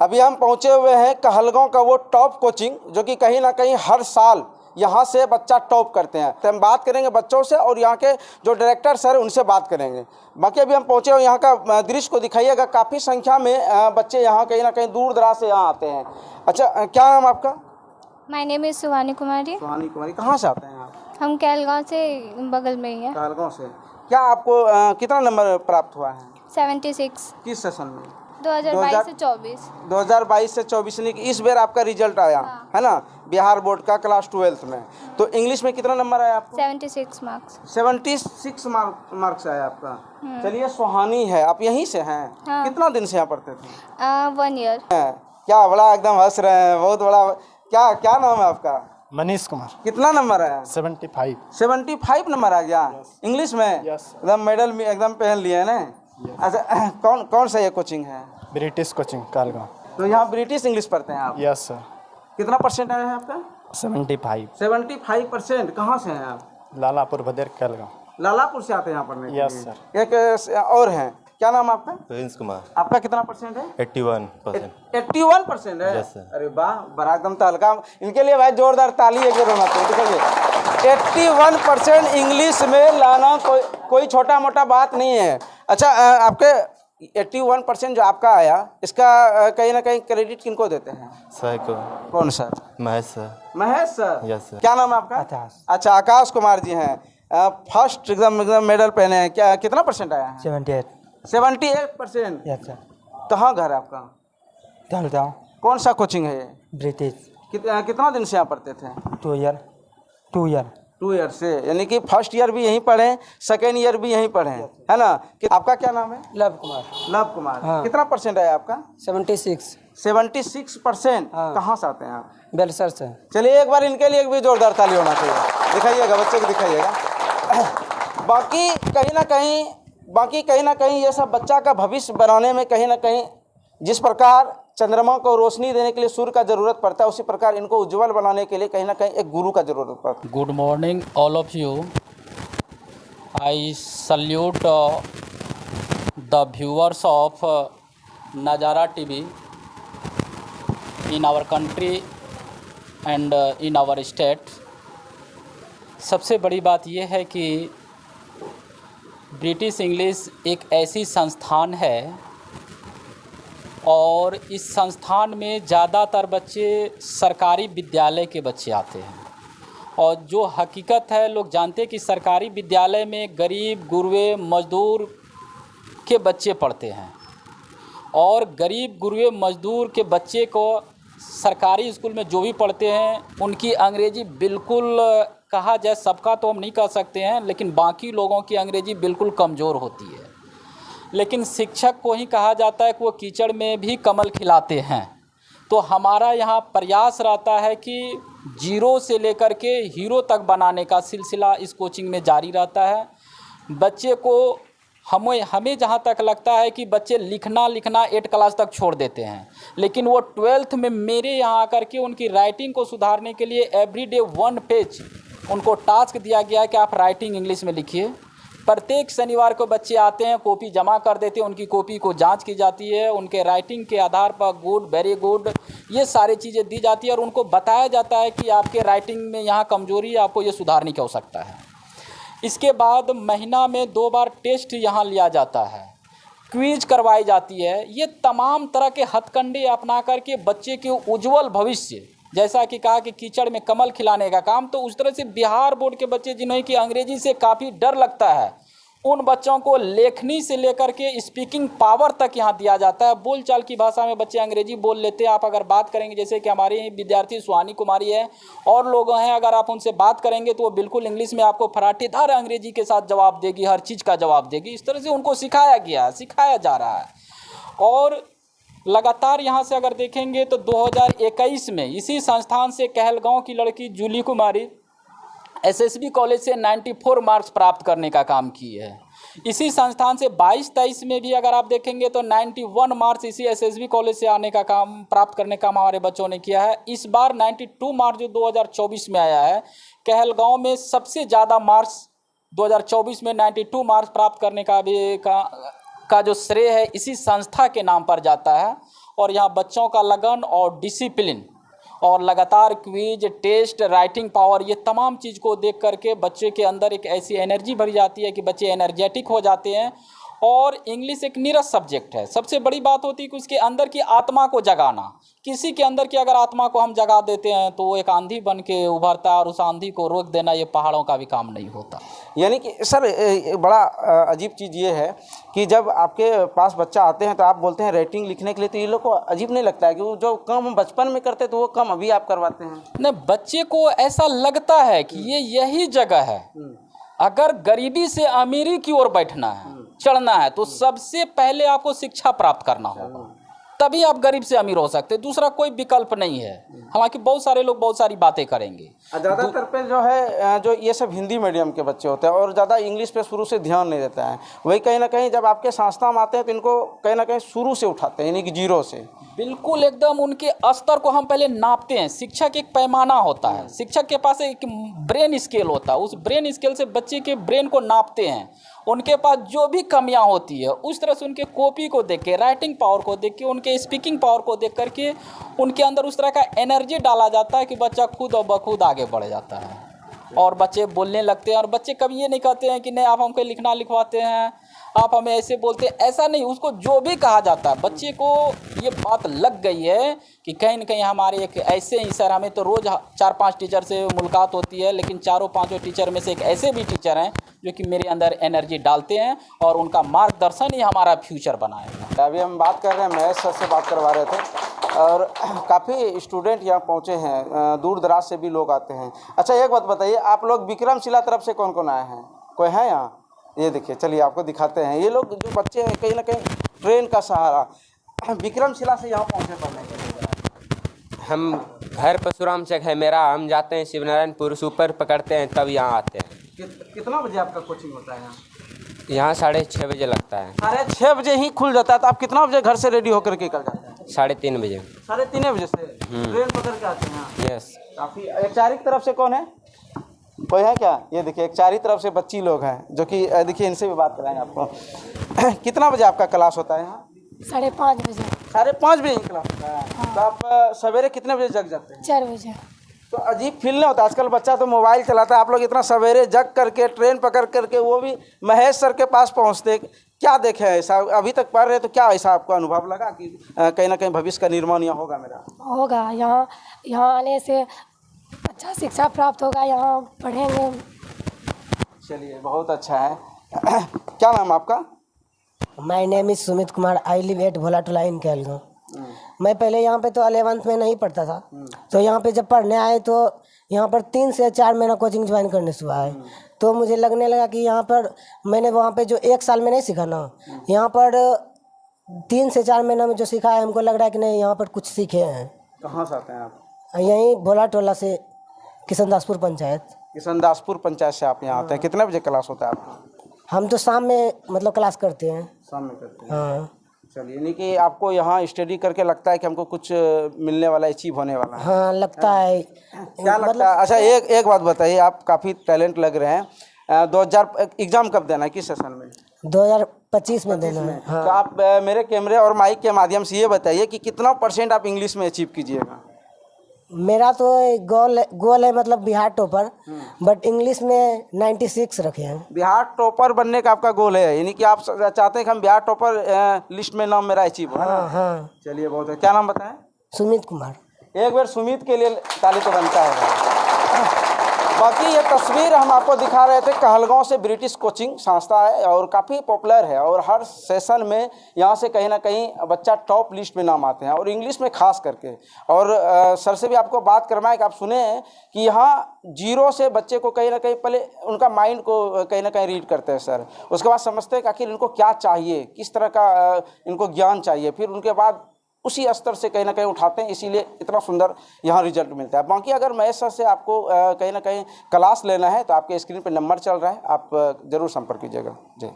अभी हम पहुंचे हुए हैं कहलगांव का वो टॉप कोचिंग जो कि कहीं ना कहीं हर साल यहाँ से बच्चा टॉप करते हैं। तो हम बात करेंगे बच्चों से और यहाँ के जो डायरेक्टर सर उनसे बात करेंगे। बाकी अभी हम पहुंचे हुए यहाँ का दृश्य को दिखाइएगा। काफ़ी संख्या में बच्चे यहाँ कहीं ना कहीं दूर दराज से यहाँ आते हैं। अच्छा, क्या नाम आपका? माय नेम इज़ सुहानी कुमारी। सुहानी कुमारी, कहाँ से आते हैं आप? हम कहलगांव से बगल में ही है। कहलगांव से। क्या आपको कितना नंबर प्राप्त हुआ है? 76। किस सेशन में? 2022 से 24। 2022 से 24 यानी कि इस बार आपका रिजल्ट आया। हाँ। है ना, बिहार बोर्ड का क्लास 12th में। तो इंग्लिश में कितना नंबर आया आपको? 76 मार्क्स। 76 मार्क्स आया आपका। चलिए, सुहानी है, आप यहीं से हैं? हाँ। कितना दिन से यहाँ पढ़ते थे? 1 ईयर। क्या बड़ा एकदम हंस रहे हैं, बहुत बड़ा। क्या नाम है आपका? मनीष कुमार। कितना नंबर आया? 75। 75 नंबर आ गया। इंग्लिश में एकदम मेडल में एकदम पहन लिए है ना। अच्छा, कौन सा ये कोचिंग है? British coaching Kahalgaon. तो यहाँ ब्रिटिश इंग्लिश पढ़ते हैं आप? Yes sir. कितना परसेंट आया है आपका? 75। 75%। कहाँ से हैं आप? लालापुर भदेर कहलगांव। लालापुर से आते हैं यहाँ पढ़ने के लिए? Yes sir. एक और हैं, क्या नाम आपका? प्रिंस कुमार। आपका कितना परसेंट है? 81%। 81% है? Yes sir. अरे वाह, बड़ा एकदम तहलका। इनके लिए भाई जोरदार ताली एक बार होना चाहिए। दिखाइए, 81% इंग्लिश में लाना कोई छोटा मोटा बात नहीं है। अच्छा, आपके 81% जो आपका आया, इसका कहीं ना कहीं क्रेडिट किनको देते हैं? सर को। कौन sir? Mahesh sir. Mahesh sir. Yes sir. क्या नाम है आपका? आकाश। अच्छा, आकाश कुमार जी हैं। फर्स्ट एकदम मेडल पहने हैं। क्या कितना परसेंट आया है? 78%। Yes sir. कहाँ घर है आपका? कहलगांव। कौन सा कोचिंग है ये? ब्रिटिश। कितना दिन से यहाँ पढ़ते थे? 2 ईयर। 2 ईयर से, यानी कि फर्स्ट ईयर भी यहीं पढ़े, सेकेंड ईयर भी यहीं पढ़े, है ना? आपका क्या नाम है? लव कुमार। लव कुमार। हाँ। कितना परसेंट आया आपका? 76। 76%। हाँ। कहाँ से आते हैं आप? बेलसर से। चलिए, एक बार इनके लिए भी जोरदार ताली होना चाहिए। दिखाइएगा, बच्चे को दिखाइएगा। बाकी कहीं ना कहीं ये सब बच्चा का भविष्य बनाने में कहीं ना कहीं जिस प्रकार चंद्रमा को रोशनी देने के लिए सूर्य का जरूरत पड़ता है, उसी प्रकार इनको उज्जवल बनाने के लिए कहीं ना कहीं एक गुरु का जरूरत पड़ता है। Good morning, all of you. I salute the viewers of Nazara TV in our country and in our state. सबसे बड़ी बात यह है कि ब्रिटिश इंग्लिश एक ऐसी संस्थान है और इस संस्थान में ज़्यादातर बच्चे सरकारी विद्यालय के बच्चे आते हैं। और जो हकीकत है, लोग जानते हैं कि सरकारी विद्यालय में गरीब गुरबे मज़दूर के बच्चे पढ़ते हैं और गरीब गुरबे मज़दूर के बच्चे को सरकारी स्कूल में जो भी पढ़ते हैं उनकी अंग्रेज़ी बिल्कुल, कहा जाए सबका तो हम नहीं कह सकते हैं, लेकिन बाकी लोगों की अंग्रेज़ी बिल्कुल कमज़ोर होती है। लेकिन शिक्षक को ही कहा जाता है कि वो कीचड़ में भी कमल खिलाते हैं। तो हमारा यहाँ प्रयास रहता है कि जीरो से लेकर के हीरो तक बनाने का सिलसिला इस कोचिंग में जारी रहता है। बच्चे को हमें जहाँ तक लगता है कि बच्चे लिखना 8 क्लास तक छोड़ देते हैं, लेकिन वो 12th में मेरे यहाँ आकर के उनकी राइटिंग को सुधारने के लिए एवरीडे 1 पेज उनको टास्क दिया गया है कि आप राइटिंग इंग्लिश में लिखिए। प्रत्येक शनिवार को बच्चे आते हैं, कॉपी जमा कर देते हैं, उनकी कॉपी को जांच की जाती है, उनके राइटिंग के आधार पर गुड, वेरी गुड, ये सारी चीज़ें दी जाती है और उनको बताया जाता है कि आपके राइटिंग में यहाँ कमजोरी है, आपको ये सुधारने की आवश्यकता है। इसके बाद महीना में 2 बार टेस्ट यहाँ लिया जाता है, क्विज करवाई जाती है। ये तमाम तरह के हथकंडे अपना करके बच्चे के उज्जवल भविष्य, जैसा कि कहा कि कीचड़ में कमल खिलाने का काम, तो उस तरह से बिहार बोर्ड के बच्चे जिन्हें कि अंग्रेजी से काफ़ी डर लगता है, उन बच्चों को लेखनी से लेकर के स्पीकिंग पावर तक यहाँ दिया जाता है। बोलचाल की भाषा में बच्चे अंग्रेजी बोल लेते हैं। आप अगर बात करेंगे, जैसे कि हमारी विद्यार्थी सुहानी कुमारी है और लोग हैं, अगर आप उनसे बात करेंगे तो वो बिल्कुल इंग्लिश में आपको फराटेदार अंग्रेजी के साथ जवाब देगी, हर चीज़ का जवाब देगी। इस तरह से उनको सिखाया जा रहा है। और लगातार यहाँ से अगर देखेंगे तो 2021 में इसी संस्थान से कहलगांव की लड़की जूली कुमारी एसएसबी कॉलेज से 94 मार्क्स प्राप्त करने का काम की है। इसी संस्थान से 22-23 में भी अगर आप देखेंगे तो 91 मार्क्स इसी एसएसबी कॉलेज से आने का काम, प्राप्त करने का काम हमारे बच्चों ने किया है। इस बार 92 मार्क्स जो 2024 में आया है, कहलगांव में सबसे ज़्यादा मार्क्स 2024 में 92 मार्क्स प्राप्त करने का जो श्रेय है इसी संस्था के नाम पर जाता है। और यहाँ बच्चों का लगन और डिसिप्लिन और लगातार क्विज, टेस्ट, राइटिंग पावर, ये तमाम चीज़ को देख करके बच्चे के अंदर एक ऐसी एनर्जी भरी जाती है कि बच्चे एनर्जेटिक हो जाते हैं। और इंग्लिश एक नीरस सब्जेक्ट है। सबसे बड़ी बात होती है कि उसके अंदर की आत्मा को जगाना। किसी के अंदर की अगर आत्मा को हम जगा देते हैं तो वो एक आंधी बन के उभरता है, और उस आंधी को रोक देना ये पहाड़ों का भी काम नहीं होता। यानी कि सर बड़ा अजीब चीज़ ये है कि जब आपके पास बच्चा आते हैं तो आप बोलते हैं राइटिंग लिखने के लिए, तो ये लोग को अजीब नहीं लगता है कि वो जो काम हम बचपन में करते तो वो काम अभी आप करवाते हैं? नहीं, बच्चे को ऐसा लगता है कि ये यही जगह है। अगर गरीबी से अमीरी की ओर बैठना है, चढ़ना है, तो सबसे पहले आपको शिक्षा प्राप्त करना होगा, तभी आप गरीब से अमीर हो सकते हैं। दूसरा कोई विकल्प नहीं है। हालांकि बहुत सारे लोग बहुत सारी बातें करेंगे। ज़्यादातर पे जो है जो ये सब हिंदी मीडियम के बच्चे होते हैं और ज़्यादा इंग्लिश पे शुरू से ध्यान नहीं देता है। वही कहीं ना कहीं जब आपके संस्था में आते हैं तो इनको कहीं ना कहीं शुरू से उठाते हैं, यानी कि जीरो से। बिल्कुल एकदम उनके स्तर को हम पहले नापते हैं। शिक्षक एक पैमाना होता है, शिक्षक के पास एक ब्रेन स्केल होता है। उस ब्रेन स्केल से बच्चे के ब्रेन को नापते हैं। उनके पास जो भी कमियां होती है उस तरह से उनके कॉपी को देख के, राइटिंग पावर को देख के, उनके स्पीकिंग पावर को देख करके उनके अंदर उस तरह का एनर्जी डाला जाता है कि बच्चा खुद और बखुद आगे बढ़ जाता है और बच्चे बोलने लगते हैं। और बच्चे कभी ये नहीं कहते हैं कि नहीं आप हमको लिखना लिखवाते हैं, आप हमें ऐसे बोलते हैं, ऐसा नहीं। उसको जो भी कहा जाता है, बच्चे को ये बात लग गई है कि कहीं न कहीं हमारे एक ऐसे ही सर, हमें तो रोज़ 4-5 टीचर से मुलाकात होती है, लेकिन 4-5 टीचर में से एक ऐसे भी टीचर हैं जो कि मेरे अंदर एनर्जी डालते हैं और उनका मार्गदर्शन ही हमारा फ्यूचर बनाएगा। अभी हम बात कर रहे हैं, महेश सर से बात करवा रहे थे और काफ़ी स्टूडेंट यहाँ पहुँचे हैं, दूर दराज से भी लोग आते हैं। अच्छा एक बात बताइए, आप लोग विक्रमशिला तरफ से कौन कौन आए हैं? कोई है यहाँ? ये देखिए, चलिए आपको दिखाते हैं। ये लोग जो बच्चे हैं कहीं ना कहीं ट्रेन का सहारा विक्रमशिला से यहाँ पहुँचे पढ़ने के लिए। हम घर परशुराम चक है मेरा, हम जाते हैं शिवनारायणपुर, सुपर पकड़ते हैं तब यहाँ आते हैं। कितना बजे आपका कोचिंग होता है यहाँ? यहाँ 6:30 बजे लगता है। 6:30 बजे ही खुल जाता है। तो आप कितना बजे घर से रेडी होकर के निकल जाते हैं? 3:30 बजे। 3:30 बजे से ट्रेन पकड़ के आते हैं? यस। काफ़ी। एक चारिक तरफ से कौन है? कोई है क्या? ये देखिए एक चारी तरफ से बच्ची लोग हैं जो कि देखिए इनसे भी बात कराएंगे आपको। कितना बजे आपका क्लास होता है यहाँ? 5:30 बजे। 5:30 बजे ही क्लास होता है। तो आप सवेरे कितने बजे जग जाते हैं? 4 बजे। तो अजीब फील नहीं होता? आजकल बच्चा तो मोबाइल चलाता है, आप लोग इतना सवेरे जग करके ट्रेन पकड़ करके वो भी महेश सर के पास पहुँचते, क्या देखे ऐसा? अभी तक पढ़ रहे तो क्या ऐसा आपको अनुभव लगा कि कहीं ना कहीं भविष्य का निर्माण यहाँ होगा मेरा? होगा। यहाँ आने से अच्छा शिक्षा प्राप्त होगा, यहाँ पढ़ेंगे। चलिए बहुत अच्छा है। क्या नाम आपका? My name is Sumit Kumar, I live at Bholatola in Kahalgaon. मैं पहले यहाँ पे तो 11th में नहीं पढ़ता था, तो यहाँ पे जब पढ़ने आए तो यहाँ पर 3 से 4 महीना कोचिंग ज्वाइन करने से हुआ है। तो मुझे लगने लगा कि यहाँ पर मैंने वहाँ पे जो 1 साल में नहीं सीखा ना, यहाँ पर 3 से 4 महीना में जो सीखा है हमको लग रहा है कि नहीं यहाँ पर कुछ सीखे हैं। कहाँ से आते हैं आप? यहीं भोलाटोला से, किशनदासपुर पंचायत। किशनदासपुर पंचायत से आप यहाँ आते हैं। कितने बजे क्लास होता है आपका? हम तो शाम में मतलब क्लास करते हैं। शाम में करते हैं? हाँ। चलिए, यानी कि आपको यहाँ स्टडी करके लगता है कि हमको कुछ मिलने वाला, अचीव होने वाला है? हाँ लगता है। क्या लगता है? अच्छा एक बात बताइए, आप काफ़ी टैलेंट लग रहे हैं। 2000 एग्ज़ाम कब देना है, किस सेशन में? 2025 में देना है। हाँ। तो आप मेरे कैमरे और माइक के माध्यम से ये बताइए कि कितना % आप इंग्लिश में अचीव कीजिएगा? मेरा तो गोल है मतलब बिहार टॉपर, बट इंग्लिश में 96 रखे हैं। बिहार टॉपर बनने का आपका गोल है, यानी कि आप चाहते हैं कि हम बिहार टॉपर लिस्ट में नाम मेरा अचीव हो? हाँ हाँ। चलिए बहुत है। क्या नाम बताएं? सुमित कुमार। एक बार सुमित के लिए ताली तो बनता है। बाकी ये तस्वीर हम आपको दिखा रहे थे, कहलगांव से ब्रिटिश कोचिंग संस्था है और काफ़ी पॉपुलर है और हर सेशन में यहाँ से कहीं ना कहीं बच्चा टॉप लिस्ट में नाम आते हैं और इंग्लिश में खास करके। और सर से भी आपको बात करवाएं कि आप सुने हैं कि यहाँ जीरो से बच्चे को कहीं ना कहीं पहले उनका माइंड को कहीं ना कहीं रीड करते हैं सर, उसके बाद समझते हैं कि आखिर इनको क्या चाहिए, किस तरह का इनको ज्ञान चाहिए, फिर उनके बाद उसी स्तर से कहीं ना कहीं उठाते हैं, इसीलिए इतना सुंदर यहाँ रिजल्ट मिलता है। बाकी अगर महेश सर से आपको कहीं ना कहीं क्लास लेना है तो आपके स्क्रीन पर नंबर चल रहा है, आप ज़रूर संपर्क कीजिएगा। जी।